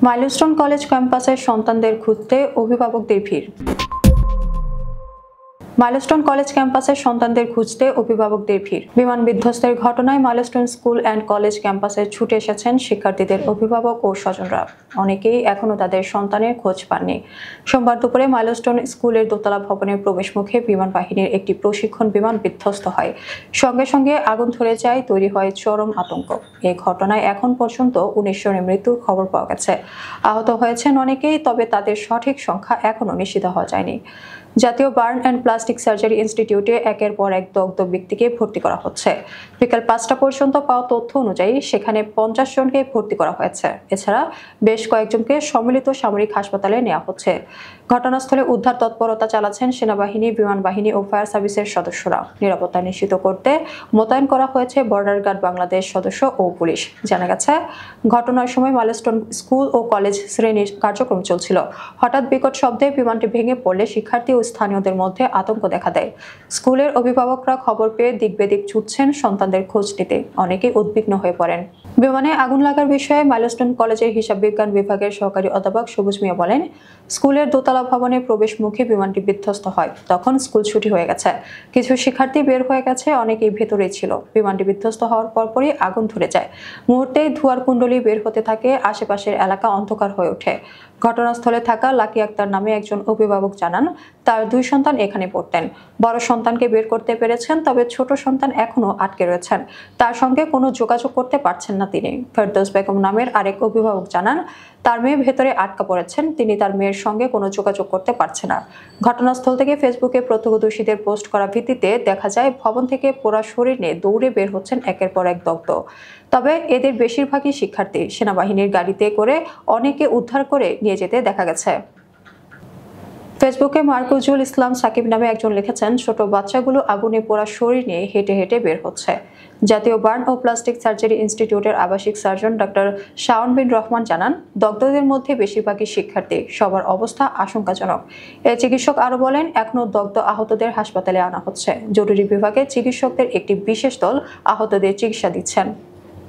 Milestone college ক্যাম্পাসের সন্তানদের খুঁজতে অভিভাবকদের ভিড়। মাইলস্টোন কলেজ ক্যাম্পাসের সন্তানদের খুঁজতে অভিভাবকদের ভিড়। বিমান বিধ্বস্তের ঘটনায় মাইলস্টোন স্কুল অ্যান্ড কলেজ ক্যাম্পাসে ছুটে এসেছেন শিক্ষার্থীদের অভিভাবক ও স্বজনরা। অনেকেই এখনও তাদের সন্তানের খোঁজ পাননি। সোমবার দুপুরে মাইলস্টোন স্কুলের দোতলা ভবনের প্রবেশমুখে বিমান বাহিনীর একটি প্রশিক্ষণ বিমান বিধ্বস্ত হয়। সঙ্গে সঙ্গে আগুন ধরে যায়, তৈরি হয় চরম আতঙ্ক। এই ঘটনায় এখন পর্যন্ত 19 জনের মৃত্যুর খবর পাওয়া গেছে। আহত হয়েছেন অনেকেই, তবে তাদের সঠিক সংখ্যা এখনও নিশ্চিত হওয়া যায়নি। জাতীয় বার্ন অ্যান্ড প্লাস্টিক সার্জারি ইনস্টিটিউটে একের পর এক দগ্ধ ব্যক্তিকে ভর্তি করা হচ্ছে। বিকেল 5টা পর্যন্ত পাওয়া তথ্য অনুযায়ী সেখানে 50 জনকে ভর্তি করা হয়েছে। এছাড়া বেশ কয়েকজনকে সম্মিলিত সামরিক হাসপাতালে নেওয়া হচ্ছে। ঘটনাস্থলে উদ্ধার তৎপরতা চালাচ্ছেন সেনাবাহিনী, বিমান বাহিনী ও ফায়ার সার্ভিসের সদস্যরা। নিরাপত্তা নিশ্চিত করতে মোতায়েন করা হয়েছে বর্ডার গার্ড বাংলাদেশ সদস্য ও পুলিশ। জানা গেছে, ঘটনার সময় মাইলস্টোন স্কুল ও কলেজ শ্রেণীর কার্যক্রম চলছিল। হঠাৎ বিকট শব্দে বিমানটি ভেঙে পড়লে শিক্ষার্থী ও স্থানীয়দের মধ্যে আতঙ্ক দেখা দেয়। স্কুলের অভিভাবকরা খবর পেয়ে দিকবেদিক ছুটছেন সন্তানদের খোঁজ নিতে। অনেকেই উদ্বিগ্ন হয়ে পড়েন। বিমানে আগুন লাগার বিষয়ে মাইলস্টোন কলেজের হিসাব বিজ্ঞান বিভাগের সহকারী অধ্যাপক সবুজ মিয়া বলেন, স্কুলের দোতলা ভবনের প্রবেশ মুখে বিমানটি বিধ্বস্ত হয়। তখন স্কুল ছুটি হয়ে গেছে। কিছু শিক্ষার্থী বের হয়ে গেছে, অনেকেই ভেতরেই ছিল। বিমানটি বিধ্বস্ত হওয়ার পরপরই আগুন ধরে যায়। মুহূর্তেই ধোঁয়ার কুণ্ডলী বের হতে থাকে, আশেপাশের এলাকা অন্ধকার হয়ে ওঠে। ঘটনাস্থলে থাকা লাকি আক্তার নামে একজন অভিভাবক জানান, তার 2 সন্তান এখানে পড়তেন। বড় সন্তানকে বের করতে পেরেছেন, তবে ছোট সন্তান এখনো আটকে রয়েছেন। তার সঙ্গে কোনো যোগাযোগ করতে পারছেন না তিনি। ফেরদৌস বেগম নামের আরেক অভিভাবক জানান, তার মেয়ে ভেতরে আটকা পড়েছেন। তিনি তার মেয়ের সঙ্গে কোনো যোগাযোগ করতে পারছেন না। ঘটনাস্থল থেকে ফেসবুকে প্রত্যক্ষদর্শীদের পোস্ট করা ভিত্তিতে দেখা যায়, ভবন থেকে পোড়া শরীর নিয়ে দৌড়ে বের হচ্ছেন একের পর এক দগ্ধ। তবে এদের বেশিরভাগই শিক্ষার্থী। সেনাবাহিনীর গাড়িতে করে অনেকে উদ্ধার করে নিয়ে যেতে দেখা গেছে। ফেসবুকে মার্কুজুল ইসলাম সাকিব নামে একজন লিখেছেন, ছোট বাচ্চাগুলো আগুনে পোড়া শরীর নিয়ে হেঁটে হেঁটে বের হচ্ছে। জাতীয় বার্ন ও প্লাস্টিক সার্জারি ইনস্টিটিউটের আবাসিক সার্জন ডক্টর শাওন বিন রহমান জানান, দগ্ধদের মধ্যে বেশিরভাগই শিক্ষার্থী। সবার অবস্থা আশঙ্কাজনক। এই চিকিৎসক আরও বলেন, এখনও দগ্ধ আহতদের হাসপাতালে আনা হচ্ছে। জরুরি বিভাগে চিকিৎসকদের একটি বিশেষ দল আহতদের চিকিৎসা দিচ্ছেন।